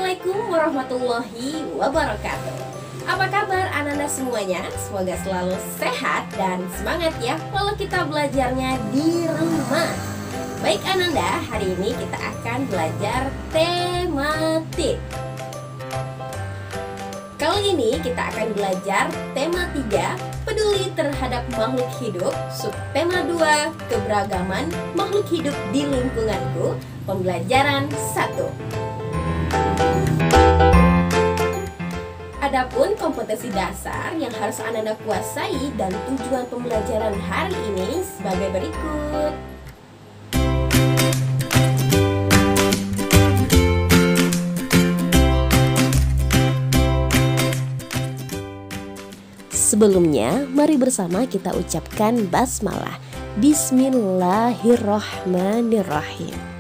Assalamualaikum warahmatullahi wabarakatuh. Apa kabar anak-anak semuanya? Semoga selalu sehat dan semangat ya kalau kita belajarnya di rumah. Baik Ananda, hari ini kita akan belajar tematik. Kali ini kita akan belajar tema 3, peduli terhadap makhluk hidup. Subtema 2, keberagaman makhluk hidup di lingkunganku. Pembelajaran 1. Adapun kompetensi dasar yang harus Ananda kuasai dan tujuan pembelajaran hari ini sebagai berikut. Sebelumnya, mari bersama kita ucapkan basmalah. Bismillahirrahmanirrahim.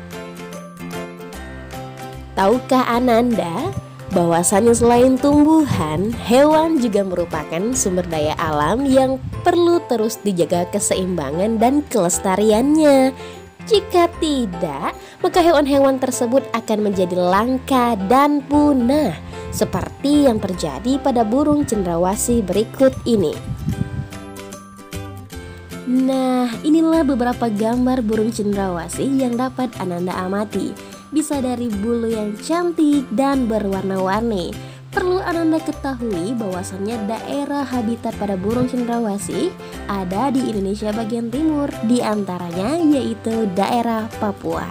Tahukah Ananda bahwasanya selain tumbuhan, hewan juga merupakan sumber daya alam yang perlu terus dijaga keseimbangan dan kelestariannya. Jika tidak, maka hewan-hewan tersebut akan menjadi langka dan punah, seperti yang terjadi pada burung cendrawasih berikut ini. Nah, inilah beberapa gambar burung cendrawasih yang dapat Ananda amati. Bisa dari bulu yang cantik dan berwarna-warni. Perlu Ananda ketahui bahwasannya daerah habitat pada burung cendrawasih ada di Indonesia bagian timur, di antaranya yaitu daerah Papua.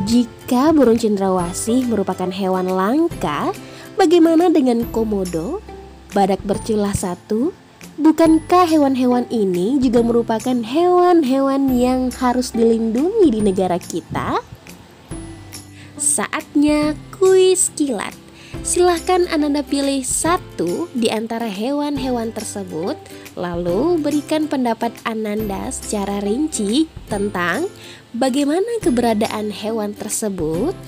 Jika burung cendrawasih merupakan hewan langka, bagaimana dengan komodo, badak bercula satu? Bukankah hewan-hewan ini juga merupakan hewan-hewan yang harus dilindungi di negara kita? Saatnya kuis kilat. Silahkan Ananda pilih satu di antara hewan-hewan tersebut, lalu berikan pendapat Ananda secara rinci tentang bagaimana keberadaan hewan tersebut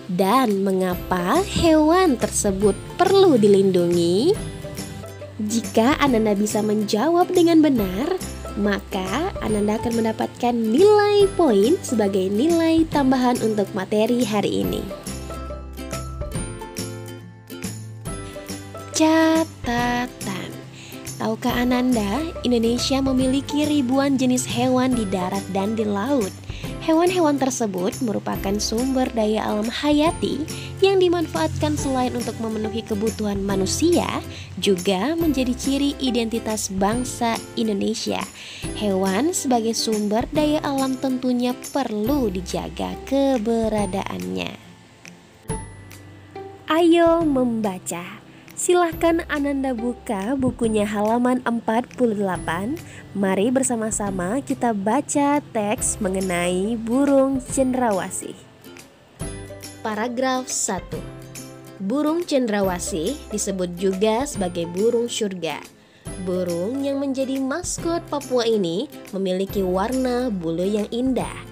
dan mengapa hewan tersebut perlu dilindungi. Jika Ananda bisa menjawab dengan benar, maka Ananda akan mendapatkan nilai poin sebagai nilai tambahan untuk materi hari ini. Catatan. Tahukah Ananda, Indonesia memiliki ribuan jenis hewan di darat dan di laut. Hewan-hewan tersebut merupakan sumber daya alam hayati yang dimanfaatkan selain untuk memenuhi kebutuhan manusia, juga menjadi ciri identitas bangsa Indonesia. Hewan sebagai sumber daya alam tentunya perlu dijaga keberadaannya. Ayo membaca. Silahkan Ananda buka bukunya halaman 48. Mari bersama-sama kita baca teks mengenai burung cendrawasih. Paragraf 1. Burung cendrawasih disebut juga sebagai burung surga. Burung yang menjadi maskot Papua ini memiliki warna bulu yang indah.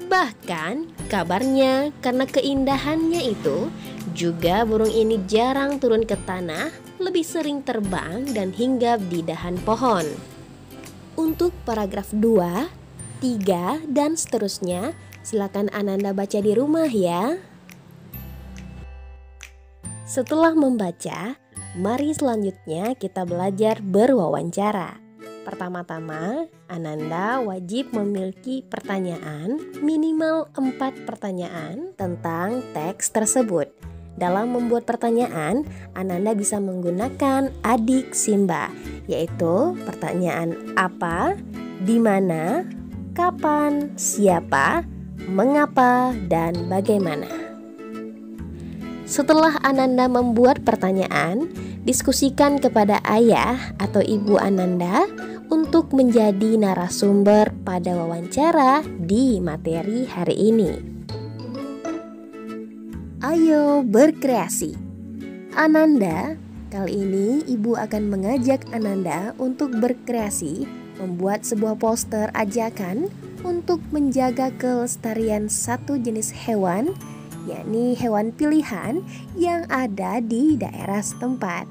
Bahkan kabarnya karena keindahannya itu, juga burung ini jarang turun ke tanah, lebih sering terbang dan hinggap di dahan pohon. Untuk paragraf 2, 3, dan seterusnya, silakan Ananda baca di rumah ya. Setelah membaca, mari selanjutnya kita belajar berwawancara. Pertama-tama, Ananda wajib memiliki pertanyaan, minimal 4 pertanyaan tentang teks tersebut. Dalam membuat pertanyaan, Ananda bisa menggunakan adik Simba, yaitu pertanyaan apa, di mana, kapan, siapa, mengapa, dan bagaimana. Setelah Ananda membuat pertanyaan, diskusikan kepada ayah atau ibu Ananda untuk menjadi narasumber pada wawancara di materi hari ini. Ayo berkreasi. Ananda, kali ini ibu akan mengajak Ananda untuk berkreasi, membuat sebuah poster ajakan untuk menjaga kelestarian satu jenis hewan, yakni hewan pilihan yang ada di daerah setempat.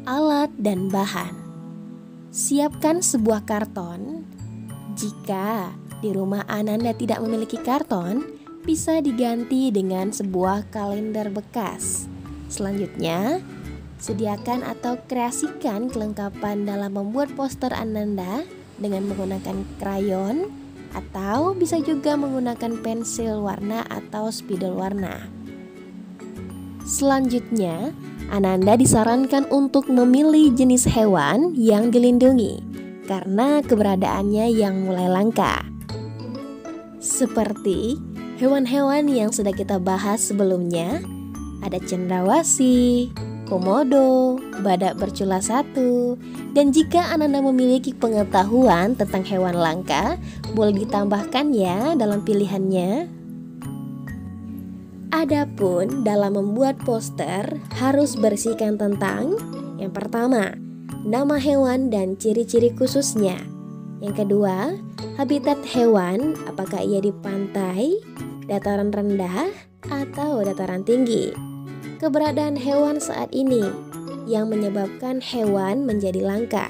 Alat dan bahan. Siapkan sebuah karton. Jika di rumah Ananda tidak memiliki karton, bisa diganti dengan sebuah kalender bekas. Selanjutnya, sediakan atau kreasikan kelengkapan dalam membuat poster Ananda dengan menggunakan krayon atau bisa juga menggunakan pensil warna atau spidol warna. Selanjutnya, Ananda disarankan untuk memilih jenis hewan yang dilindungi karena keberadaannya yang mulai langka. Seperti hewan-hewan yang sudah kita bahas sebelumnya, ada cendrawasih, komodo, badak bercula 1, dan jika Ananda memiliki pengetahuan tentang hewan langka, boleh ditambahkan ya dalam pilihannya. Adapun dalam membuat poster harus bersihkan tentang yang pertama, nama hewan dan ciri-ciri khususnya. Yang kedua, habitat hewan, apakah ia di pantai, dataran rendah, atau dataran tinggi. Keberadaan hewan saat ini yang menyebabkan hewan menjadi langka.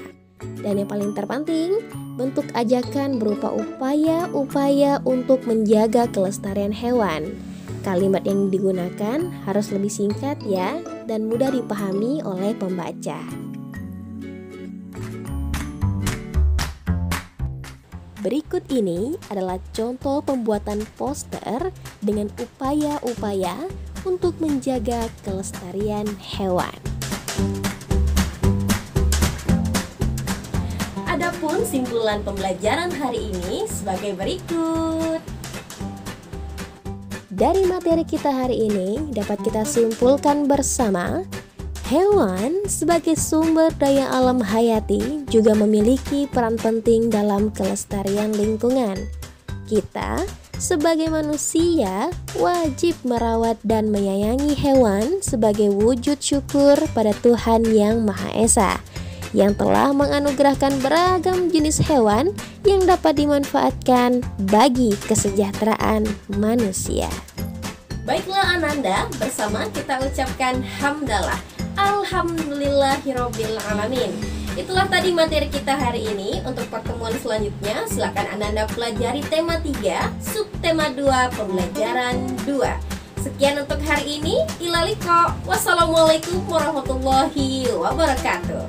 Dan yang paling terpenting, bentuk ajakan berupa upaya-upaya untuk menjaga kelestarian hewan. Kalimat yang digunakan harus lebih singkat ya, dan mudah dipahami oleh pembaca. Berikut ini adalah contoh pembuatan poster dengan upaya-upaya untuk menjaga kelestarian hewan. Adapun simpulan pembelajaran hari ini sebagai berikut. Dari materi kita hari ini dapat kita simpulkan bersama, hewan sebagai sumber daya alam hayati juga memiliki peran penting dalam kelestarian lingkungan. Kita sebagai manusia wajib merawat dan menyayangi hewan sebagai wujud syukur pada Tuhan Yang Maha Esa yang telah menganugerahkan beragam jenis hewan yang dapat dimanfaatkan bagi kesejahteraan manusia. Baiklah Ananda, bersama kita ucapkan hamdalah. Alhamdulillahirabbil alamin. Itulah tadi materi kita hari ini. Untuk pertemuan selanjutnya silakan Ananda pelajari tema 3, subtema 2, pembelajaran 2. Sekian untuk hari ini. Ilaliko. Wassalamualaikum warahmatullahi wabarakatuh.